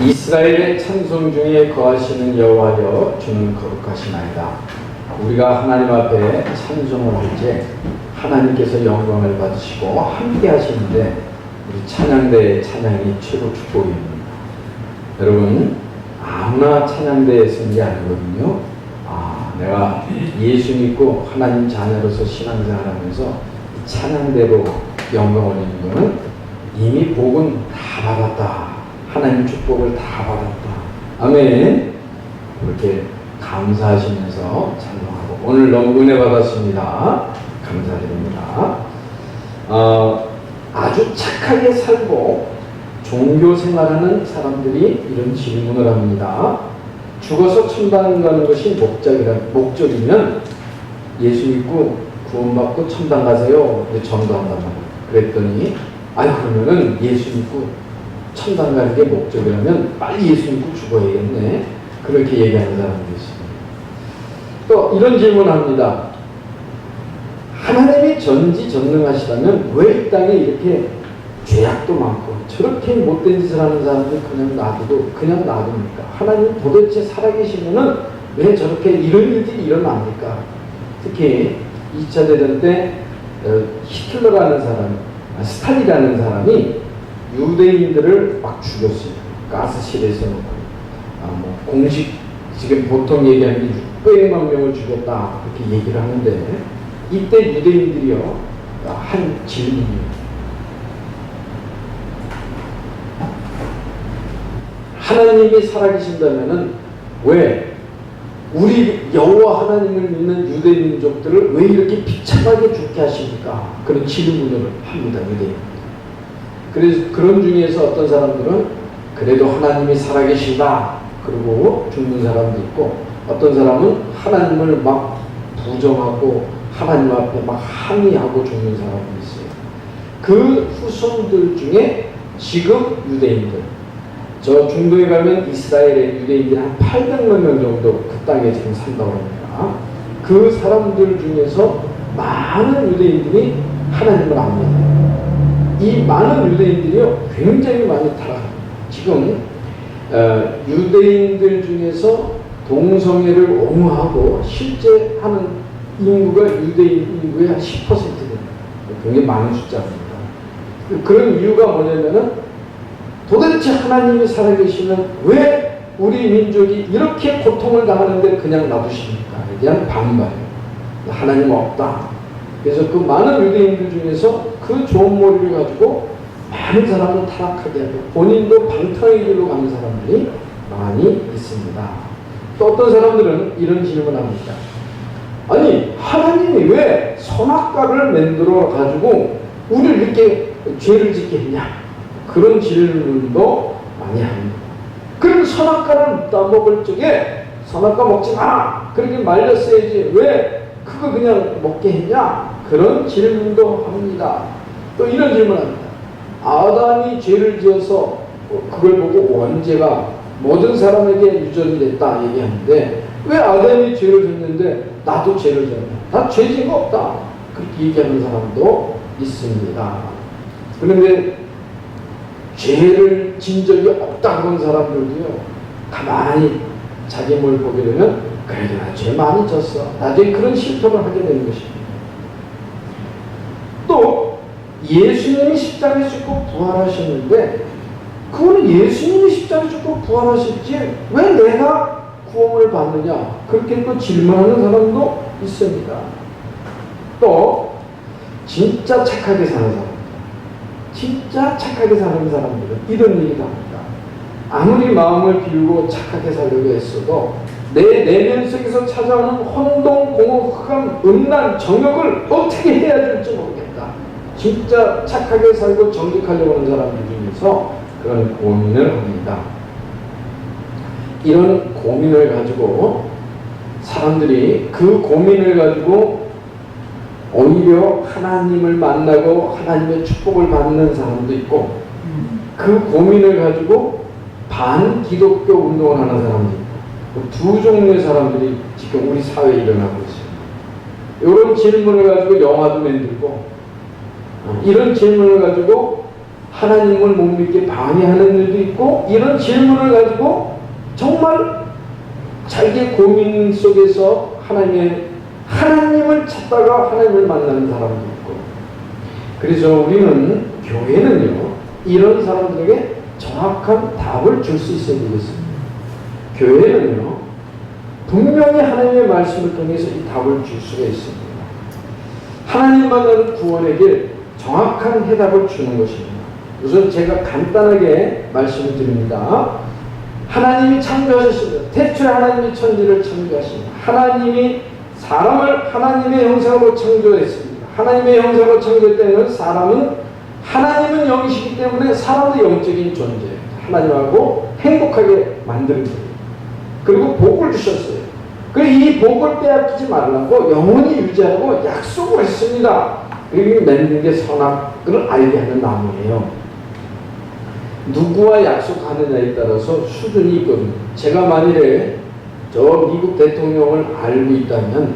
이스라엘의 찬송 중에 거하시는 여호와여 주는 거룩하시나이다. 우리가 하나님 앞에 찬송을 할 때 하나님께서 영광을 받으시고 함께 하시는데 우리 찬양대의 찬양이 최고 축복입니다. 여러분, 아무나 찬양대에 서는 게 아니거든요. 내가 예수 믿고 하나님 자녀로서 신앙생활 하면서 찬양대로 영광 올리는 것은 이미 복은 다 받았다. 하나님 축복을 다 받았다. 아멘. 그렇게 감사하시면서 찬송하고, 오늘 너무 은혜 받았습니다. 감사드립니다. 아주 착하게 살고 종교 생활하는 사람들이 이런 질문을 합니다. 죽어서 천당 가는 것이 목적이면 예수 믿고 구원받고 천당 가세요. 전도한단 말이에요. 그랬더니 그러면은 예수 믿고 천당 가는 게 목적이라면 빨리 예수 믿고 죽어야겠네. 그렇게 얘기하는 사람들이 있습니다. 또 이런 질문합니다. 하나님이 전지전능하시다면 왜 이 땅에 이렇게 죄악도 많고 저렇게 못된 짓을 하는 사람들 그냥 놔둡니까? 하나님 도대체 살아계시면은 왜 저렇게 이런 일들이 일어납니까? 특히 2차 대전 때 히틀러라는 사람, 스탈린이라는 사람이 유대인들을 막 죽였어요. 가스실에서 놓고. 공식, 지금 보통 얘기하는 게 600만 명을 죽였다. 그렇게 얘기를 하는데, 이때 유대인들이요, 한 질문이에요. 하나님이 살아계신다면은 왜 우리 여호와 하나님을 믿는 유대 민족들을 왜 이렇게 비참하게 죽게 하십니까? 그런 질문을 합니다, 유대인. 그래서 그런 중에서 어떤 사람들은 그래도 하나님이 살아계신다 그러고 죽는 사람도 있고, 어떤 사람은 하나님을 막 부정하고 하나님 앞에 막 항의하고 죽는 사람도 있어요. 그 후손들 중에 지금 유대인들, 저 중동에 가면 이스라엘의 유대인들이 한 800만 명 정도 그 땅에 지금 산다고 합니다. 그 사람들 중에서 많은 유대인들이 하나님을 안 믿어요. 이 많은 유대인들이요, 굉장히 많이 타락합니다. 지금 유대인들 중에서 동성애를 옹호하고 실제 하는 인구가 유대인 인구의 한 10% 됩니다. 굉장히 많은 숫자입니다. 그런 이유가 뭐냐면은 도대체 하나님이 살아계시면 왜 우리 민족이 이렇게 고통을 당하는데 그냥 놔두십니까?에 대한 반발이에요. 하나님 없다. 그래서 그 많은 유대인들 중에서 그 좋은 머리를 가지고 많은 사람을 타락하게 하고 본인도 방탕의 길로 가는 사람들이 많이 있습니다. 또 어떤 사람들은 이런 질문을 합니다. 아니, 하나님이 왜 선악과를 만들어 가지고 우리를 이렇게 죄를 짓게 했냐? 그런 질문도 많이 합니다. 그럼 선악과를 따먹을 적에 선악과 먹지 마! 그렇게 말렸어야지 왜 그거 그냥 먹게 했냐? 그런 질문도 합니다. 또 이런 질문합니다. 아담이 죄를 지어서 그걸 보고 원죄가 모든 사람에게 유전이 됐다 얘기하는데, 왜 아담이 죄를 졌는데 나도 죄를 졌냐? 나 죄 진 거 없다. 그렇게 얘기하는 사람도 있습니다. 그런데 죄를 진 적이 없다고 하는 사람들도요, 가만히 자기 몸을 보게 되면 그래도 나 죄 많이 졌어. 나중에 그런 실토를 하게 되는 것입니다. 또 예수님이 십자가에 죽고 부활하셨는데 그거는 예수님이 십자가에 죽고 부활하셨지 왜 내가 구원을 받느냐? 그렇게 또 질문하는 사람도 있습니다. 또 진짜 착하게 사는 사람, 진짜 착하게 사는 사람들은 이런 얘기도 합니다. 아무리 마음을 비우고 착하게 살려고 했어도 내 내면 속에서 찾아오는 혼동공허한 음란 정욕을 어떻게 해야 될지 모르겠다. 진짜 착하게 살고 정직하려고 하는 사람들 중에서 그런 고민을 합니다. 이런 고민을 가지고 사람들이 그 고민을 가지고 오히려 하나님을 만나고 하나님의 축복을 받는 사람도 있고, 그 고민을 가지고 반기독교 운동을 하는 사람도 있고, 두 종류의 사람들이 지금 우리 사회에 일어나고 있습니다. 이런 질문을 가지고 영화도 만들고, 이런 질문을 가지고 하나님을 못 믿게 방해하는 일도 있고, 이런 질문을 가지고 정말 자기의 고민 속에서 하나님을 찾다가 하나님을 만나는 사람도 있고. 그래서 우리는, 교회는요, 이런 사람들에게 정확한 답을 줄 수 있어야 되겠습니다. 교회는요, 분명히 하나님의 말씀을 통해서 이 답을 줄 수가 있습니다. 하나님 만나는 구원의 길, 정확한 해답을 주는 것입니다. 우선 제가 간단하게 말씀을 드립니다. 하나님이 창조하셨습니다. 태초에 하나님이 천지를 창조하십니다. 하나님이 사람을 하나님의 형상으로 창조했습니다. 하나님의 형상으로 창조했다는 사람은, 하나님은 영이시기 때문에 사람도 영적인 존재예요. 하나님하고 행복하게 만드는 거예요. 그리고 복을 주셨어요. 이 복을 빼앗기지 말라고 영원히 유지하고 약속을 했습니다. 그리고 맺는 게 선악을 알게 하는 나무예요. 누구와 약속하느냐에 따라서 수준이 있거든요. 제가 만일에 저 미국 대통령을 알고 있다면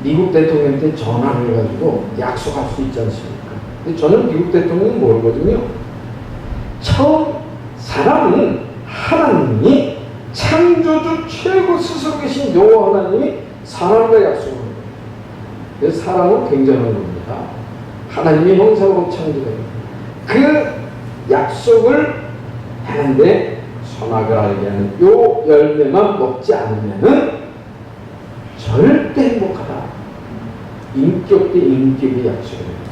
미국 대통령한테 전화를 해가지고 약속할 수 있지 않습니까? 근데 저는 미국 대통령은 모르거든요. 처음 사람은 하나님이 창조주 최고 스스로 계신 여호와 하나님이 사람과 약속을 합니다. 그래서 사람은 굉장한 겁니다. 하나님의 형상으로 창조해요. 그 약속을 하는데 선악을 알게 하는 요 열매만 먹지 않으면은 절대 행복하다. 인격 대 인격의 약속입니다.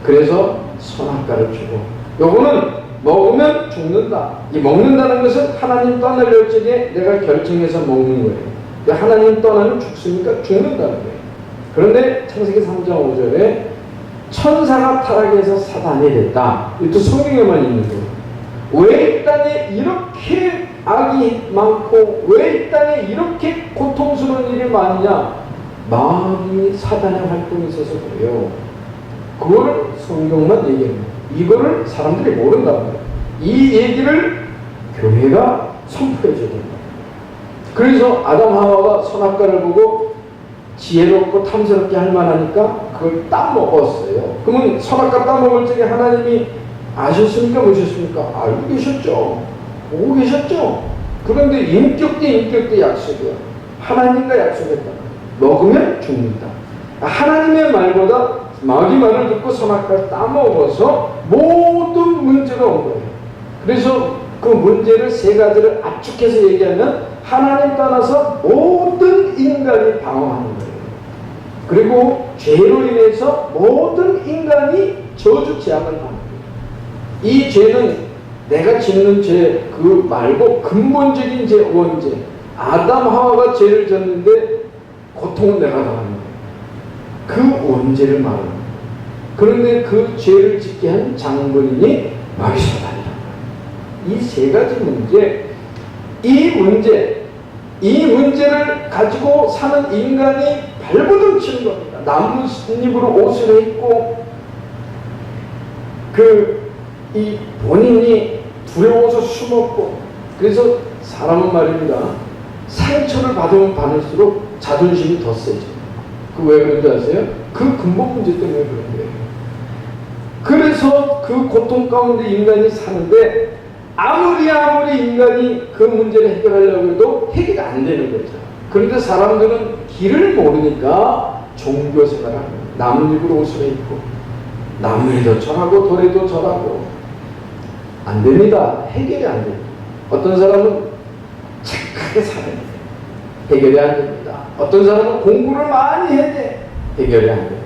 그래서 선악과를 주고, 요거는 먹으면 죽는다. 이 먹는다는 것은 하나님 떠나려고 적에 내가 결정해서 먹는 거예요. 하나님 떠나면 죽습니까? 죽는다는 거예요. 그런데 창세기 3장 5절에 천사가 타락해서 사단이 됐다. 이것도 성경에만 있는 거예요. 왜 이 땅에 이렇게 악이 많고 왜 이 땅에 이렇게 고통스러운 일이 많냐? 마귀 사단의 활동이 있어서 그래요. 그거를 성경만 얘기합니다. 이거를 사람들이 모른다는 거예요. 이 얘기를 교회가 선포해 줘야 된다. 그래서 아담 하와가 선악과를 보고 지혜롭고 탐스럽게 할 만하니까 그걸 따먹었어요. 그러면 선악과 따먹을 적에 하나님이 아셨습니까? 보셨습니까? 알고 계셨죠. 보고 계셨죠. 그런데 인격 대 인격 대 약속이야. 하나님과 약속했다. 먹으면 죽는다. 하나님의 말보다 마귀 말을 듣고 선악과를 따먹어서 모든 문제가 온 거예요. 그래서 그 문제를 세 가지를 압축해서 얘기하면 하나님 떠나서 모든 인간이 방황하는 거예요. 그리고 죄로 인해서 모든 인간이 저주 재앙을 받는 거예요. 이 죄는 내가 짓는 죄 그 말고 근본적인 죄, 원죄. 아담 하와가 죄를 졌는데 고통은 내가 당하는 거예요. 그 원죄를 말하는 거예요. 그런데 그 죄를 짓게 한 장본인이 마귀 사단이란 말이에요. 이 세 가지 문제, 이 문제를 가지고 사는 인간이 발버둥치는 겁니다. 나뭇잎으로 옷을 입고 이 본인이 두려워서 숨었고, 그래서 사람은 말입니다. 상처를 받으면 받을수록 자존심이 더 세죠. 왜 그런지 아세요? 그 근본 문제 때문에 그런 거예요. 그래서 그 고통 가운데 인간이 사는데 아무리 인간이 그 문제를 해결하려고 해도 해결이 안 되는 거죠. 그런데 사람들은 길을 모르니까 종교 생활을 합니다. 나뭇잎으로 옷을 입고 나무에도 절하고 돌에도 절하고 안 됩니다. 해결이 안 됩니다. 어떤 사람은 착하게 살아야 돼요. 해결이 안 됩니다. 어떤 사람은 공부를 많이 해야 돼. 해결이 안 됩니다.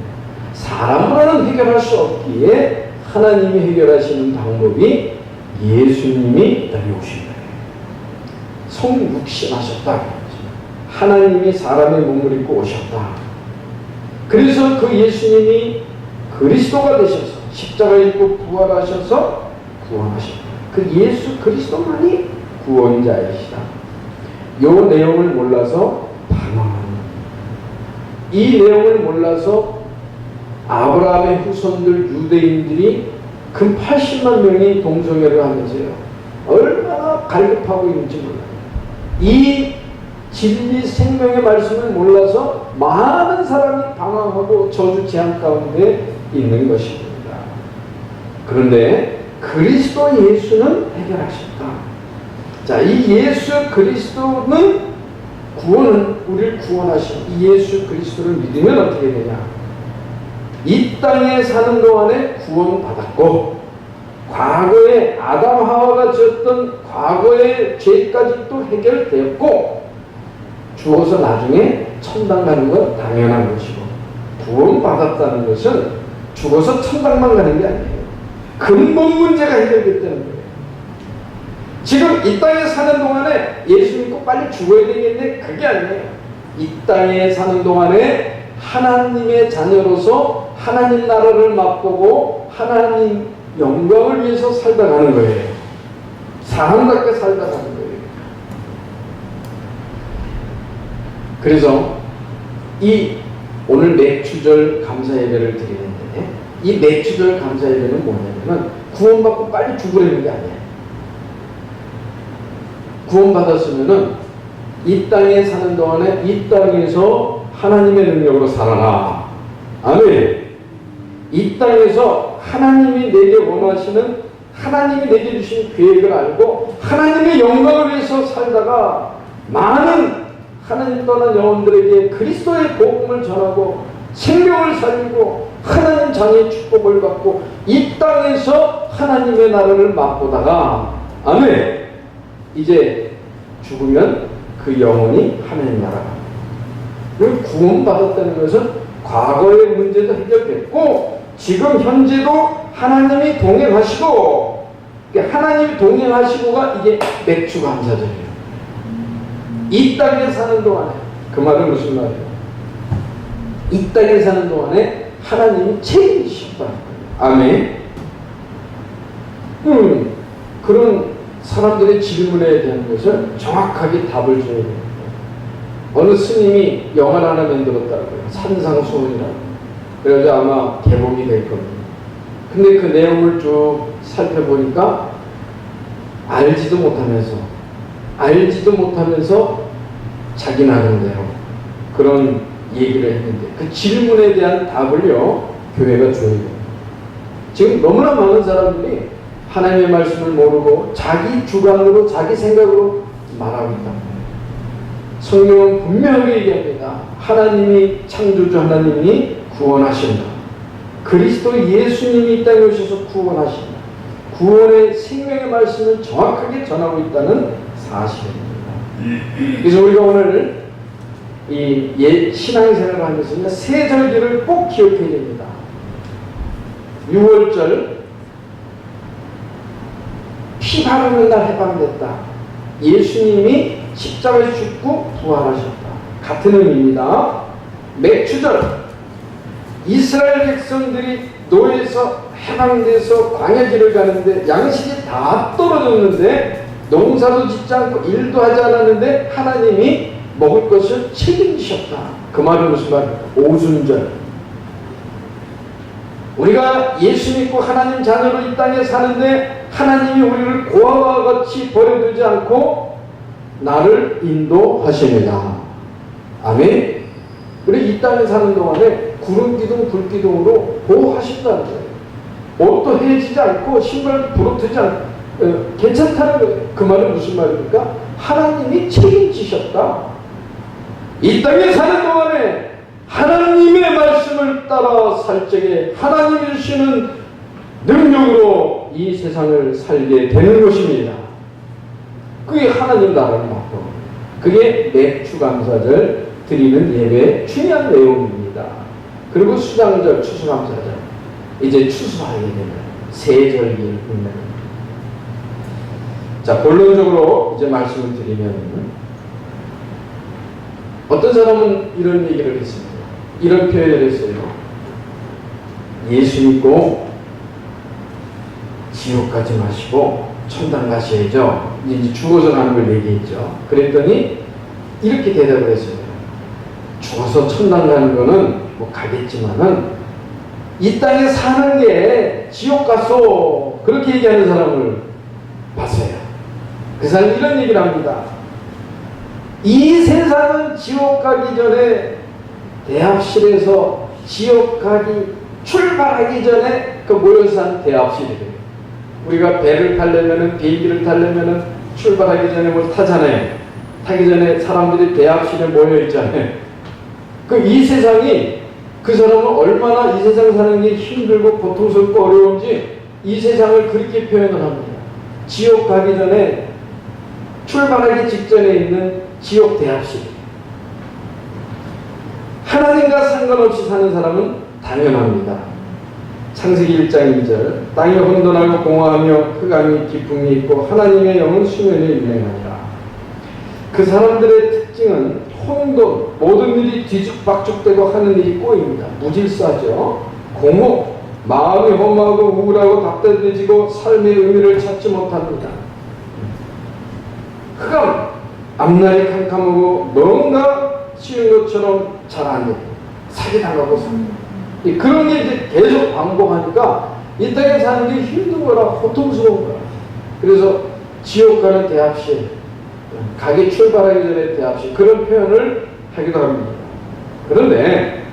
사람으로는 해결할 수 없기에 하나님이 해결하시는 방법이 예수님이 이 땅에 오신 거예요. 성육신하셨다. 하나님이 사람의 몸을 입고 오셨다. 그래서 그 예수님이 그리스도가 되셔서 십자가에 입고 부활하셔서 구원하셨다. 그 예수 그리스도만이 구원자이시다. 이 내용을 몰라서 방황합니다. 이 내용을 몰라서 아브라함의 후손들 유대인들이 그 80만 명이 동성애를 하면서요, 얼마나 갈급하고 있는지 몰라요. 이 진리 생명의 말씀을 몰라서 많은 사람이 방황하고 저주 재앙 가운데 있는 것입니다. 그런데 그리스도 예수는 해결하셨다. 자, 이 예수 그리스도는 구원은 우리를 구원하신 이 예수 그리스도를 믿으면 어떻게 되냐? 이 땅에 사는 동안에 구원받았고 과거에 아담 하와가 지었던 과거의 죄까지 또 해결되었고 죽어서 나중에 천당 가는 건 당연한 것이고 구원받았다는 것은 죽어서 천당만 가는 게 아니에요. 근본 문제가 해결됐다는 거예요. 지금 이 땅에 사는 동안에 예수 믿고 빨리 죽어야 되겠는데 그게 아니에요. 이 땅에 사는 동안에 하나님의 자녀로서 하나님 나라를 맛보고 하나님 영광을 위해서 살다 가는 거예요. 사람답게 살다 가는 거예요. 그래서 이 오늘 맥주절 감사 예배를 드리는데 이 맥주절 감사 예배는 뭐냐면 구원받고 빨리 죽으려는 게 아니에요. 구원받았으면은 이 땅에 사는 동안에 이 땅에서 하나님의 능력으로 살아라. 아멘. 이 땅에서 하나님이 내게 원하시는 하나님이 내게 주신 계획을 알고 하나님의 영광을 위해서 살다가 많은 하나님 떠난 영혼들에게 그리스도의 복음을 전하고 생명을 살리고 하나님 자녀의 축복을 받고 이 땅에서 하나님의 나라를 맛보다가 아멘. 이제 죽으면 그 영혼이 하나님 나라가 구원받았다는 것은 과거의 문제도 해결됐고 지금 현재도 하나님이 동행하시고 하나님이 동행하시고가 이게 맥주 감사절이에요. 이 땅에 사는 동안에 그 말은 무슨 말이에요? 이 땅에 사는 동안에 하나님이 책임지셨다는 거예요. 아멘. 그런 사람들의 질문에 대한 것을 정확하게 답을 줘야 됩니다. 어느 스님이 영화를 하나 만들었다고요. 산상수훈이라고. 그래서 아마 개봉이 될 겁니다. 근데 그 내용을 쭉 살펴보니까 알지도 못하면서 자기 나름대로 그런 얘기를 했는데 그 질문에 대한 답을요 교회가 줘야 돼요. 지금 너무나 많은 사람들이 하나님의 말씀을 모르고 자기 주관으로 자기 생각으로 말하고 있다. 성경은 분명하게 얘기합니다. 하나님이 창조주 하나님이 구원하신다. 그리스도 예수님이 이 땅에 오셔서 구원하신다. 구원의 생명의 말씀을 정확하게 전하고 있다는 사실입니다. 그래서 우리가 오늘 이 신앙생활을 하면서 세 절기를 꼭 기억해야 됩니다. 6월절 피 바르는 날 해방됐다. 예수님이 십자가에서 죽고 부활하셨다. 같은 의미입니다. 맥주절 이스라엘 백성들이 노예에서 해방돼서 광야길을 가는데 양식이 다 떨어졌는데 농사도 짓지 않고 일도 하지 않았는데 하나님이 먹을 것을 책임지셨다. 그 말은 무슨 말입니까? 오순절. 우리가 예수 믿고 하나님 자녀로 이 땅에 사는데 하나님이 우리를 고아와 같이 버려두지 않고 나를 인도하십니다. 아멘. 그리고 이 땅에 사는 동안에 구름기둥 불기둥으로 보호하신다는 거예요. 옷도 헤어지지 않고 신발도 부러뜨지 않고 괜찮다는 거예요. 그 말은 무슨 말입니까? 하나님이 책임지셨다. 이 땅에 사는 동안에 하나님의 말씀을 따라 살 적에 하나님이 주시는 능력으로 이 세상을 살게 되는 것입니다. 그게 하나님 나라를 맡고 그게 맥주감사절 드리는 예배의 중요한 내용입니다. 그리고 수장절, 추수감사절 이제 추수하게 되는 세절기를 보면 자 본론적으로 이제 말씀을 드리면 어떤 사람은 이런 얘기를 했습니다. 이런 표현을 했어요. 예수 믿고 지옥 가지 마시고 천당 가셔야죠. 이제 죽어서 가는 걸 얘기했죠. 그랬더니 이렇게 대답을 했어요. 죽어서 천당 가는 거는 뭐 가겠지만은 이 땅에 사는 게 지옥 가소 그렇게 얘기하는 사람을 봤어요. 그 사람이 이런 얘기를 합니다. 이 세상은 지옥 가기 전에 대합실에서 지옥 가기 출발하기 전에 그 모여서 한 대합실이래요. 우리가 배를 타려면은, 비행기를 타려면은 출발하기 전에 뭘 타잖아요. 타기 전에 사람들이 대합실에 모여 있잖아요. 이 세상이, 그 사람은 얼마나 이 세상 사는 게 힘들고 고통스럽고 어려운지 이 세상을 그렇게 표현을 합니다. 지옥 가기 전에, 출발하기 직전에 있는 지옥 대합실. 하나님과 상관없이 사는 사람은 당연합니다. 창세기 1장 2절, 땅이 혼돈하고 공허하며 흑암이 깊음이 있고 하나님의 영은 수면에 유행하니라. 그 사람들의 특징은 혼돈, 모든 일이 뒤죽박죽되고 하는 일이 꼬입니다. 무질서하죠. 공허, 마음이 험하고 우울하고 답답해지고 삶의 의미를 찾지 못합니다. 흑암, 앞날이 캄캄하고 뭔가 쉬운 것처럼 잘 안 되고 사기당하고 삽니다. 그런 게 이제 계속 반복하니까 이 땅에 사는 게 힘든 거라, 고통스러운 거라. 그래서 지옥 가는 대합실, 가게 출발하기 전에 대합실, 그런 표현을 하기도 합니다. 그런데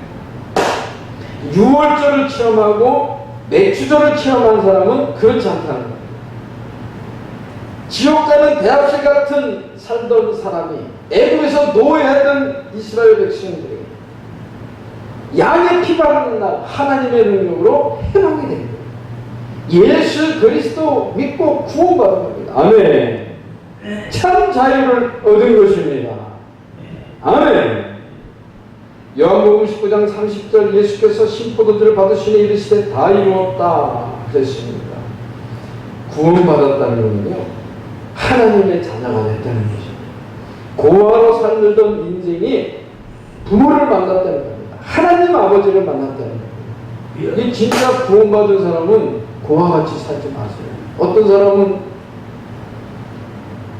6월절을 체험하고 맥주절을 체험한 사람은 그렇지 않다는 거예요. 지옥 가는 대합실 같은 살던 사람이 애국에서 노예하던 이스라엘 백성들이 양의 피 바르는 날 하나님의 능력으로 해방이 된 거예요. 예수 그리스도 믿고 구원받은 겁니다. 아멘. 참 자유를 얻은 것입니다. 아멘. 요한복음 19장 30절, 예수께서 신포도주를 받으시니 이르시되 다 이루었다 그랬습니다. 구원받았다는 것은요, 하나님의 자녀가 됐다는 것입니다. 고아로 살던 인생이 부모를 만났다는 겁니다. 하나님 아버지를 만났다는 겁니다. 이 진짜 구원받은 사람은 고아같이 살지 마세요. 어떤 사람은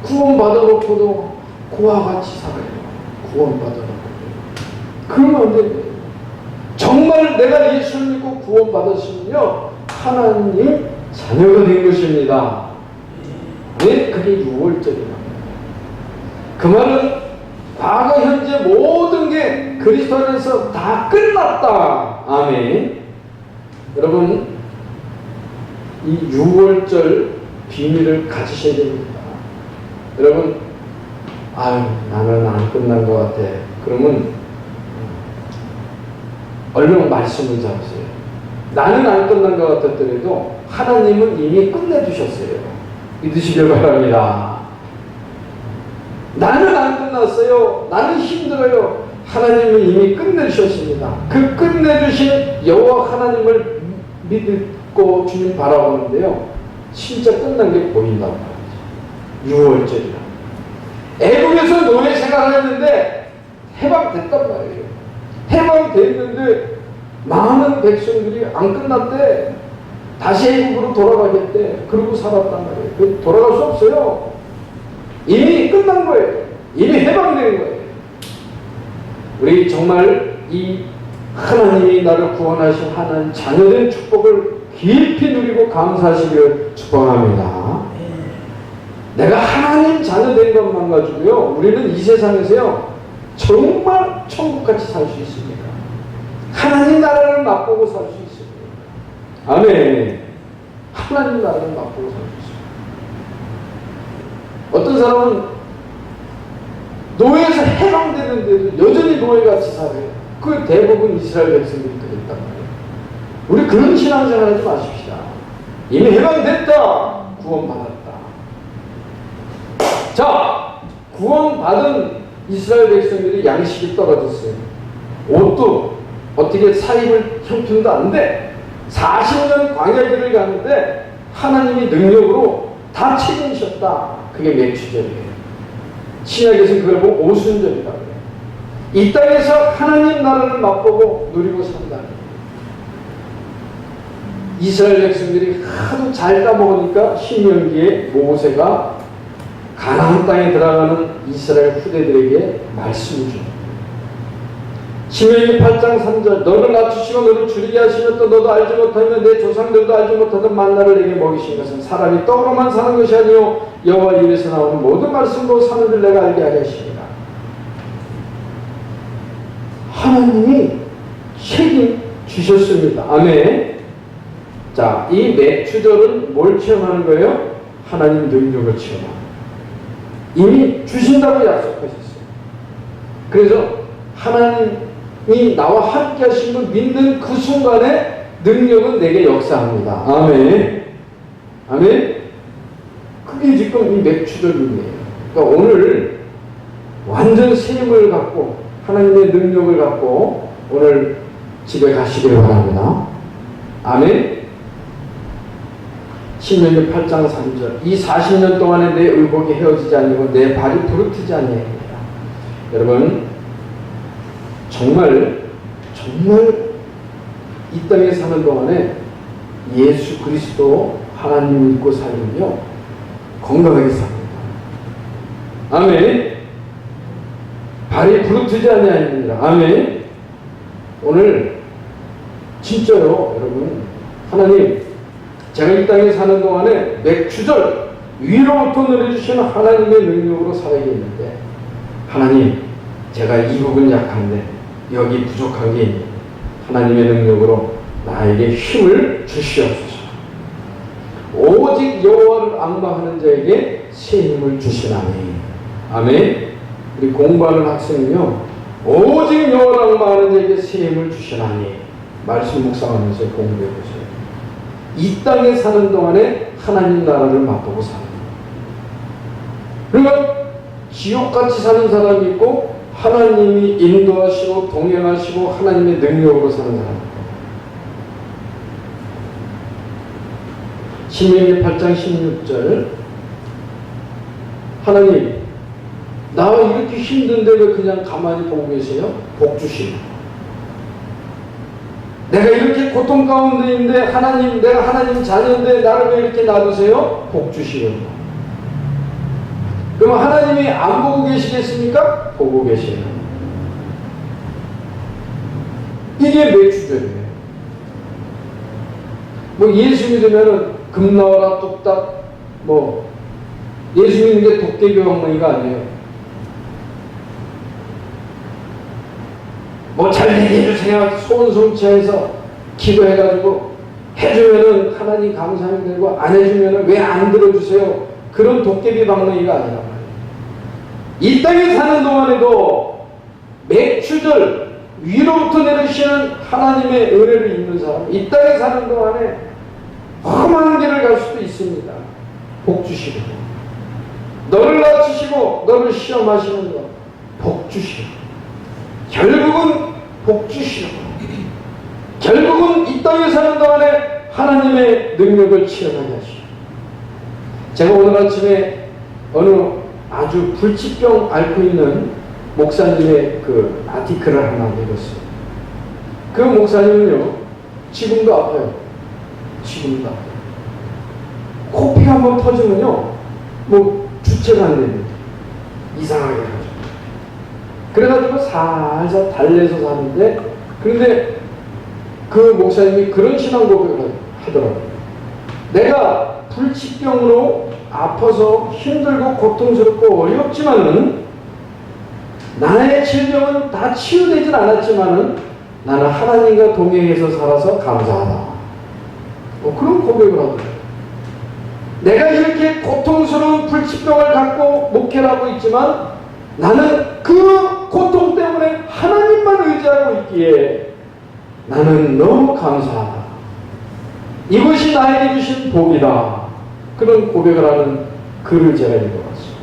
구원받아놓고도 고아같이 살아요. 구원받아놓고. 그러면 안 됩니다. 정말 내가 예수를 믿고 구원받았으면요, 하나님 자녀가 된 것입니다. 네, 그게 6월절이다. 그 말은 과거, 현재 모든 게 그리스도 안에서 다 끝났다. 아멘. 여러분, 이 6월절 비밀을 가지셔야 됩니다. 여러분, 아유, 나는 안 끝난 것 같아. 그러면 얼른 말씀을 잡으세요. 나는 안 끝난 것 같았더라도 하나님은 이미 끝내주셨어요. 믿으시길 바랍니다. 나는 안 끝났어요. 나는 힘들어요. 하나님은 이미 끝내주셨습니다. 그 끝내주신 여호와 하나님을 믿고 주님 바라보는데요, 진짜 끝난 게 보인다고 말이죠. 6월절이라. 애국에서 노예 생활을 했는데 해방됐단 말이에요. 해방됐는데 많은 백성들이 안 끝났대. 다시 애국으로 돌아가겠대. 그러고 살았단 말이에요. 돌아갈 수 없어요. 이미 끝난 거예요. 이미 해방된 거예요. 우리 정말 이 하나님이 나를 구원하신 하나님 자녀된 축복을 깊이 누리고 감사하시기를 축복합니다. 내가 하나님 자녀된 것만 가지고요, 우리는 이 세상에서요 정말 천국같이 살 수 있습니다. 하나님 나라를 맛보고 살 수 있습니다. 아멘. 하나님 나라를 맛보고 살 수 있습니다. 어떤 사람은 노예에서 해방되는데도 여전히 노예같이 살아요. 그 대부분 이스라엘 백성들이 그랬단 말이에요. 우리 그런 신앙생활 하지 마십시다. 이미 해방됐다. 구원받았다. 자, 구원받은 이스라엘 백성들이 양식이 떨어졌어요. 옷도 어떻게 사입을 형편도 안 돼. 40년 광야길을 가는데 하나님이 능력으로 다 책임지셨다. 그게 맥주절이에요. 신약에서는 그걸 보고 오순절이라고 해요. 이 땅에서 하나님 나라를 맛보고 누리고 산다는 거예요. 이스라엘 백성들이 하도 잘 까먹으니까 신명기에 모세가 가나안 땅에 들어가는 이스라엘 후대들에게 말씀을 줍니다. 신명기 8장 3절, 너를 낮추시고 너를 줄이게 하시며 또 너도 알지 못하며 내 조상들도 알지 못하던 만나를 내게 먹이신 것은 사람이 떡으로만 사는 것이 아니요 여호와 입에서 나오는 모든 말씀으로 사는 줄 내가 알게 하려 하십니다. 하나님이 책임 주셨습니다. 아멘. 자, 이 맥주절은 뭘 체험하는 거예요? 하나님 능력을 체험하는 거예요. 이미 주신다고 약속하셨어요. 그래서 하나님이 나와 함께 하신 걸 믿는 그 순간에 능력은 내게 역사합니다. 아멘. 아멘. 그게 지금 이 맥주절 의미예요. 그러니까 오늘 완전 새 힘을 갖고 하나님의 능력을 갖고 오늘 집에 가시길 바랍니다. 아멘. 신명기 8장 3절 이 40년 동안에 내 의복이 헤어지지 아니고 내 발이 부르트지 아니하니라. 여러분 정말 이 땅에 사는 동안에 예수 그리스도 하나님 믿고 살면요 건강하게 삽니다. 아멘. 발이 부르트지 아니하니라. 아멘. 오늘 진짜요 여러분 하나님 제가 이 땅에 사는 동안에 맥주절 위로부터 내려주시는 하나님의 능력으로 살아야겠는데 하나님 제가 이 부분 약한데 여기 부족한 게 있는 하나님의 능력으로 나에게 힘을 주시옵소서. 오직 여호와를 앙망하는 자에게 새 힘을 주시나니. 아멘. 우리 공부하는 학생은요 오직 여호와를 앙망하는 자에게 새 힘을 주시나니 말씀 묵상하면서 공부해 보세요. 이 땅에 사는 동안에 하나님 나라를 맛보고 사는 거예요. 그러니까 지옥같이 사는 사람이 있고 하나님이 인도하시고 동행하시고 하나님의 능력으로 사는 사람입니다. 신명기 8장 16절 하나님 나 이렇게 힘든데 왜 그냥 가만히 보고 계세요? 복 주시고 내가 이렇게 고통 가운데 있는데 하나님 내가 하나님 자녀인데 나를 왜 이렇게 놔두세요? 복 주시려고. 그럼 하나님이 안 보고 계시겠습니까? 보고 계세요. 이게 맥주절이에요. 뭐 예수 믿으면은 금 나와라 뚝딱 뭐 예수 믿는 게 도깨비 방망이가 아니에요. 뭐 잘 되게 해주세요. 소원성취해서 기도해가지고 해주면은 하나님 감사하게 되고 안 해주면은 왜 안 들어주세요? 그런 도깨비 방망이가 아니란 말이에요. 이 땅에 사는 동안에도 맥주절 위로부터 내리시는 하나님의 은혜를 입는 사람 이 땅에 사는 동안에 험한 길을 갈 수도 있습니다. 복 주시고 너를 낮추시고 너를 시험하시는 것 복 주시고 결국은 복 주시고 결국은 이 땅에 사는 동안에 하나님의 능력을 체험하게 하시고 제가 오늘 아침에 어느 아주 불치병 앓고 있는 목사님의 그 아티클을 하나 읽었어요. 그 목사님은요 지금도 아파요. 지금도 아파요. 코피가 한번 터지면요 뭐 주체가 안 됩니다. 이상하게 해가지고 그래가지고 살살 달래서 사는데 그런데 그 목사님이 그런 신앙 고백을 하더라고요. 내가 불치병으로 아파서 힘들고 고통스럽고 어렵지만은 나의 질병은 다 치유되진 않았지만은 나는 하나님과 동행해서 살아서 감사하다. 그런 고백을 하더라고요. 내가 이렇게 고통스러운 불치병을 갖고 목회를 하고 있지만 나는 그 고통 때문에 하나님만 의지하고 있기에 나는 너무 감사하다. 이것이 나에게 주신 복이다. 그런 고백을 하는 글을 제가 읽어봤습니다.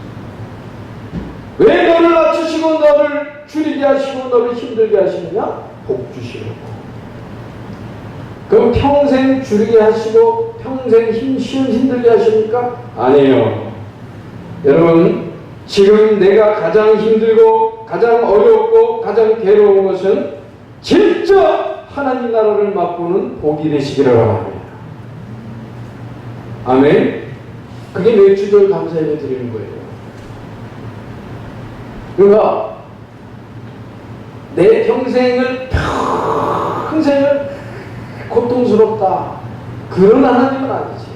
왜 너를 낮추시고 너를 줄이게 하시고 너를 힘들게 하시느냐? 복 주시려고. 그럼 평생 줄이게 하시고 평생 힘들게 하십니까? 아니에요. 여러분 지금 내가 가장 힘들고 가장 어렵고 가장 괴로운 것은 진짜 하나님 나라를 맛보는 복이 되시기를 바랍니다. 아멘. 그게 맥주절 감사예배 드리는 거예요. 그러니까 내 평생을 고통스럽다 그런 하나님은 아니지.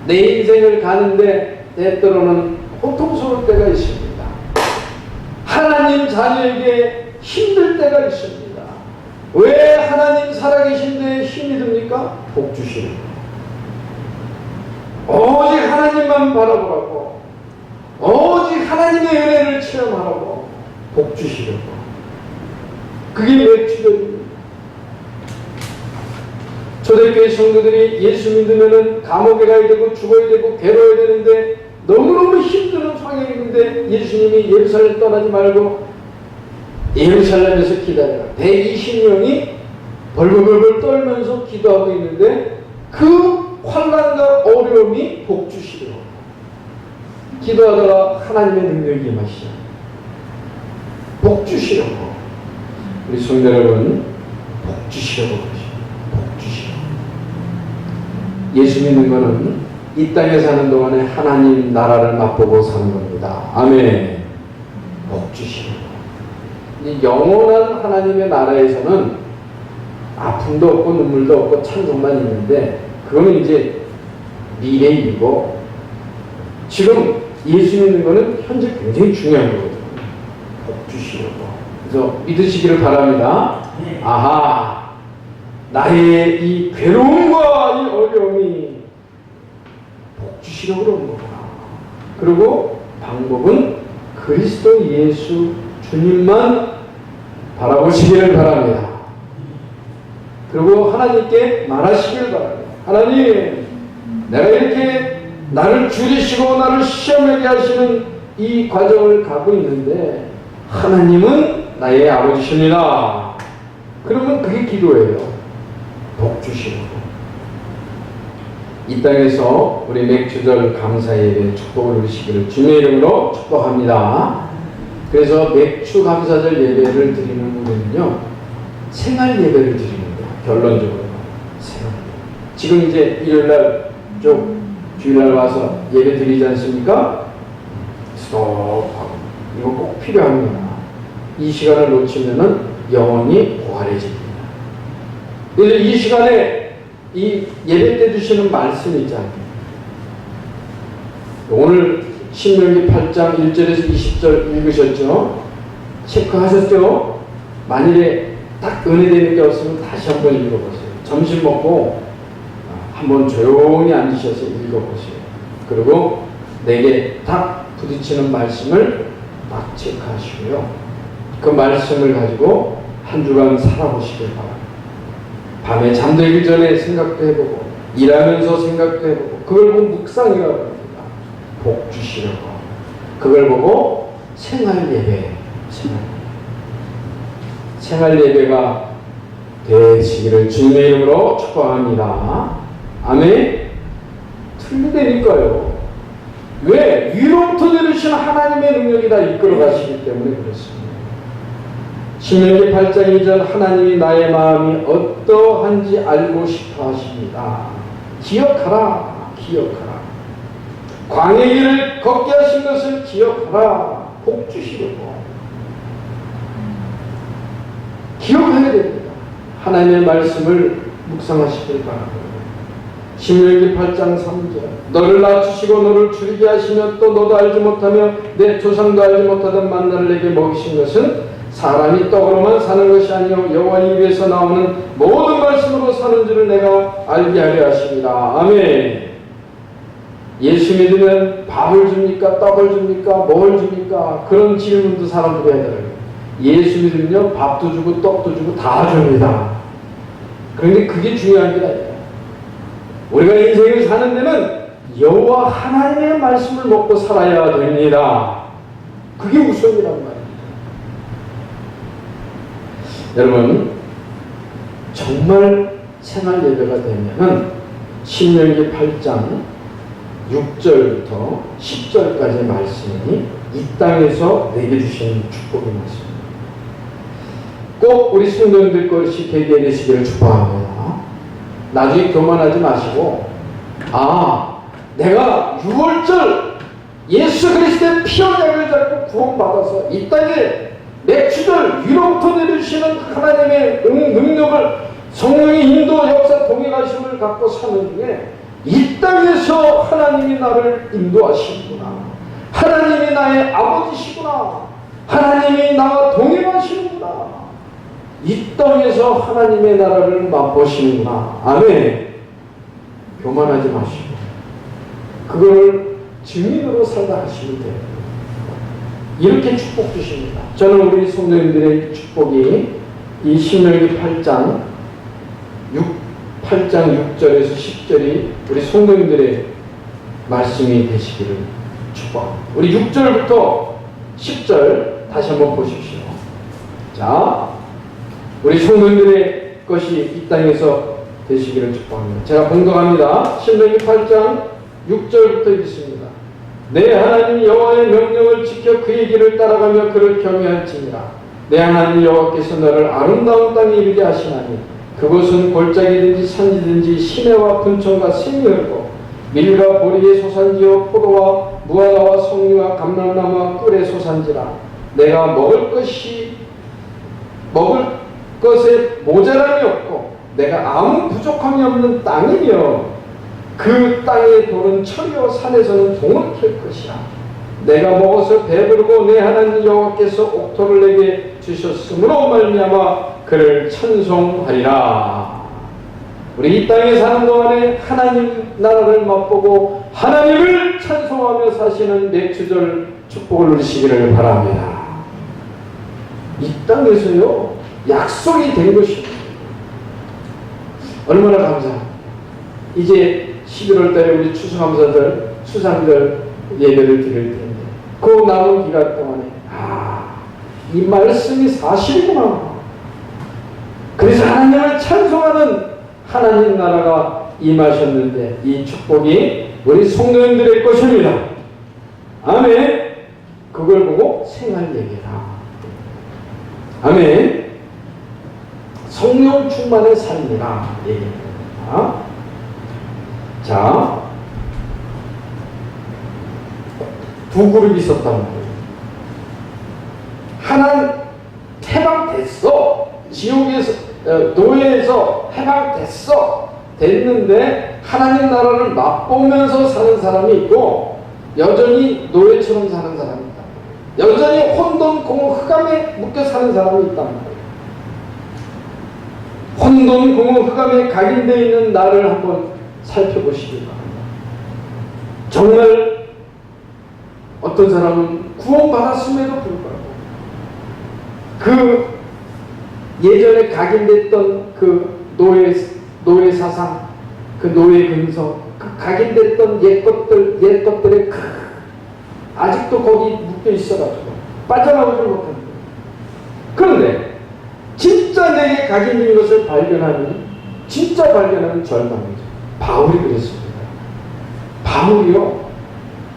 내 인생을 가는데 때때로는 고통스러울 때가 있습니다. 하나님 자녀에게 힘들 때가 있습니다. 왜 하나님 살아계신데 힘이 듭니까? 복 주시려고. 오직 하나님만 바라보라고. 오직 하나님의 은혜를 체험하라고 복 주시려고. 그게 맥주전입니다. 초대교회 성도들이 예수 믿으면은 감옥에 가야 되고 죽어야 되고 괴로워야 되는데 너무너무 힘든 상황인데 예수님이 예루살렘 떠나지 말고 예루살렘에서 기다려라. 120명이 벌벌벌 떨면서 기도하고 있는데 그 환난과 어려움이 복 주시려고. 기도하다가 하나님의 능력이 임하시죠. 복 주시려고. 우리 성도 여러분, 복 주시려고 그러시죠. 복 주시려고. 예수 믿는 것은 이 땅에 사는 동안에 하나님 나라를 맛보고 사는 겁니다. 아멘. 복 주시려고. 이 영원한 하나님의 나라에서는 아픔도 없고 눈물도 없고 찬송만 있는데 그거는 이제 미래 일이고 지금 예수 믿는 거는 현재 굉장히 중요한 거거든요. 복 주시려고. 그래서 믿으시기를 바랍니다. 아하, 나의 이 괴로움과 이 어려움이 복 주시려고 그러는 거구나. 그리고 방법은 그리스도 예수 주님만 바라보시기를 바랍니다. 그리고 하나님께 말하시기를 바랍니다. 하나님, 내가 이렇게 나를 줄이시고 나를 시험하게 하시는 이 과정을 가고 있는데 하나님은 나의 아버지십니다. 그러면 그게 기도예요. 복 주시고. 이 땅에서 우리 맥주절 감사 예배 축복을 누리시기를 주님의 이름으로 축복합니다. 그래서 맥주 감사절 예배를 드리는 우리는요, 생활 예배를 드리는 거예요. 결론적으로. 생활. 지금 이제 일요일날 쭉 주일날 와서 예배 드리지 않습니까? 스톱하고. 이거 꼭 필요합니다. 이 시간을 놓치면은 영혼이 고갈해집니다. 그래서 이 시간에 이 예배 때 주시는 말씀 있잖아요. 오늘 신명기 8장 1절에서 20절 읽으셨죠? 체크하셨죠? 만일에 딱 은혜되는 게 없으면 다시 한번 읽어보세요. 점심 먹고 한번 조용히 앉으셔서 읽어보세요. 그리고 내게 딱 부딪히는 말씀을 딱 체크하시고요. 그 말씀을 가지고 한 주간 살아보시길 바랍니다. 밤에 잠들기 전에 생각도 해보고 일하면서 생각도 해보고 그걸 보고 묵상해야 합니다. 복 주시려고. 그걸 보고 생활 예배, 생활 예배가 되시기를 주님의 이름으로 축복합니다. 아멘. 틀리다니까요. 왜? 위로부터 내리시는 하나님의 능력이 다 이끌어 가시기 때문에 그렇습니다. 신명기 8장 2절 하나님이 나의 마음이 어떠한지 알고 싶어 하십니다. 기억하라. 기억하라. 광야의 길을 걷게 하신 것을 기억하라. 복 주시려고. 기억해야 됩니다. 하나님의 말씀을 묵상하시길 바랍니다. 신명기 8장 3절 너를 낮추시고 너를 줄이게 하시며 또 너도 알지 못하며 내 조상도 알지 못하던 만나를 내게 먹이신 것은 사람이 떡으로만 사는 것이 아니요 여호와 입에서 나오는 모든 말씀으로 사는 줄을 내가 알게 하려 하십니다. 아멘. 예수 믿으면 밥을 줍니까? 떡을 줍니까? 뭘 줍니까? 그런 질문도 사람들이 하더라고요. 예수 믿으면요 밥도 주고 떡도 주고 다 줍니다. 그런데 그게 중요한 게 아니에요. 우리가 인생을 사는 데는 여호와 하나님의 말씀을 먹고 살아야 됩니다. 그게 우선이란 말입니다. 여러분, 정말 생활 예배가 되면은 신명기 8장 6절부터 10절까지의 말씀이 이 땅에서 내게 주시는 축복의 말씀입니다. 꼭 우리 성도님들 것이 되게 되시기를 축복합니다. 나중에 교만하지 마시고, 내가 6월절 예수 그리스도의 피 언약을 잡고 구원받아서 이 땅에 맥주절 위로부터 내리시는 하나님의 능력을 성령의 인도 역사 동행하심을 갖고 사는 중에 이 땅에서 하나님이 나를 인도하시는구나. 하나님이 나의 아버지시구나. 하나님이 나와 동행하시는구나. 이 땅에서 하나님의 나라를 맛보시는구나. 아멘. 교만하지 마시고 그걸 증인으로 살다 하시면 돼요. 이렇게 축복 주십니다. 저는 우리 성도님들의 축복이 이 신명기 8장 6절에서 10절이 우리 성도님들의 말씀이 되시기를 축복합니다. 우리 6절부터 10절 다시 한번 보십시오. 자, 우리 성도님들의 것이 이 땅에서 되시기를 축복합니다. 제가 봉독합니다. 신명기 8장 6절부터 읽습니다. 내 하나님 여호와의 명령을 지켜 그의 길을 따라가며 그를 경외할지니라. 내 하나님 여호와께서 너를 아름다운 땅에 이르게 하시나니 그곳은 골짜기든지 산지든지 시내와 분천과 샘이 흐르고 밀과 보리의 소산지요 포도와 무화과와 석류와 감람나무와 꿀의 소산지라. 내가 먹을 것에 모자람이 없고 내가 아무 부족함이 없는 땅이며 그 땅의 돌은 철이요 산에서는 동을 캘 것이라. 내가 먹어서 배부르고 내 하나님 여호와께서 옥토를 내게 주셨으므로 말미암아 그를 찬송하리라. 우리 이 땅에 사는 동안에 하나님 나라를 맛보고 하나님을 찬송하며 사시는 맥주절 축복을 누리시기를 바랍니다. 이 땅에서요 약속이 된 것입니다. 얼마나 감사합니다. 이제 11월 달에 우리 추수감사절, 수상절 예배를 드릴 텐데 그 남은 기간 동안에 이 말씀이 사실이구나. 그래서 하나님을 찬송하는 하나님 나라가 임하셨는데 이 축복이 우리 성도님들의 것입니다. 아멘. 그걸 보고 생활 얘기라. 아멘. 성령 충만의 삶이라 얘기합니다. 자, 두 그룹이 있었단 말이에요. 하나는 해방됐어. 지옥에서 노예에서 됐는데 하나님 나라를 맛보면서 사는 사람이 있고 여전히 노예처럼 사는 사람이 있다. 여전히 혼돈 공허 흑암에 묶여 사는 사람이 있단 말이에요. 혼돈 공허 흑암에 각인되어 있는 나를 한번 살펴보시기 바랍니다. 정말 어떤 사람은 구원받았음에도 불구하고 그 예전에 각인됐던 그 노예 사상, 그 노예 근성, 그 각인됐던 옛 것들에 아직도 거기 묶여 있어가지고 빠져나오지 못하는 거예요. 그런데 진짜 내게 각인된 것을 발견하면 절망이죠. 바울이 그랬습니다. 바울이요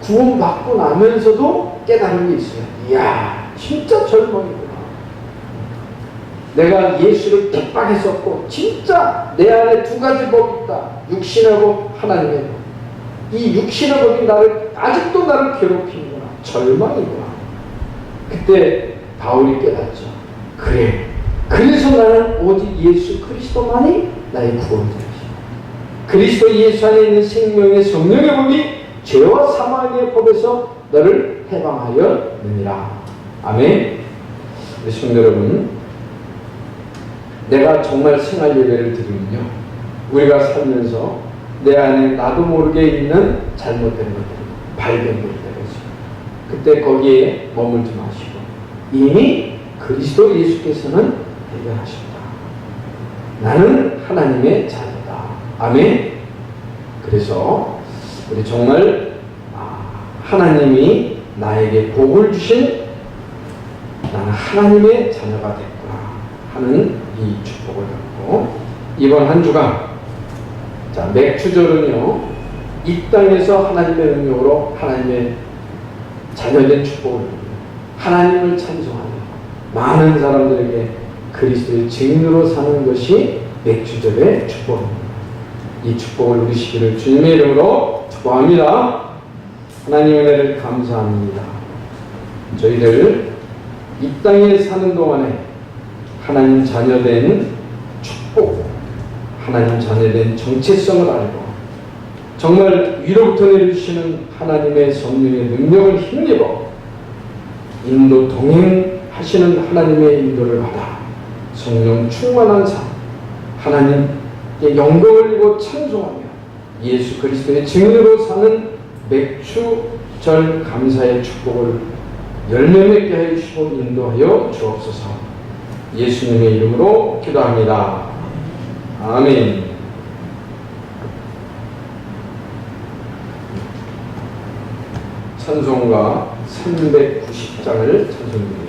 구원받고 나면서도 깨달은 게 있어요. 이야 진짜 절망이구나. 내가 예수를 핍박했었고 진짜 내 안에 두 가지 법이 있다. 육신의 법, 하나님의 법. 이 육신의 법이 아직도 나를 괴롭히는구나. 절망이구나. 그때 바울이 깨닫죠. 그래. 그래서 나는 오직 예수 그리스도만이 나의 구원자이시다. 그리스도 예수 안에 있는 생명의 성령의 법이 죄와 사망의 법에서 너를 해방하였느니라. 아멘. 우리 성도 여러분, 내가 정말 생활 예배를 드리면요, 우리가 살면서 내 안에 나도 모르게 있는 잘못된 것들이 발견될 때가 있어요. 그때 거기에 머물지 마시고 이미 그리스도 예수께서는 해결하셨다. 나는 하나님의 자녀다. 아멘. 그래서 우리 정말 하나님이 나에게 복을 주신 나는 하나님의 자녀가 됐구나 하는 이 축복을 갖고 이번 한 주간 맥주절은요 이 땅에서 하나님의 능력으로 하나님의 자녀된 축복을 하나님을 찬송하며 많은 사람들에게 그리스도의 증인으로 사는 것이 맥주절의 축복입니다. 이 축복을 누리시기를 주님의 이름으로 축복합니다. 하나님의 은혜를 감사합니다. 저희들 이 땅에 사는 동안에 하나님 자녀된 축복, 하나님 자녀된 정체성을 알고 정말 위로부터 내려주시는 하나님의 성령의 능력을 힘입어 인도 동행하시는 하나님의 인도를 받아 성령 충만한 삶, 하나님께 영광을 드리고 찬송하며 예수 그리스도의 증인으로 사는 맥추절 감사의 축복을 열매 맺게 해 주시고 인도하여 주옵소서. 예수님의 이름으로 기도합니다. 아멘. 찬송가 390장을 찬송드리겠습니다.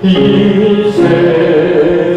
이 세상이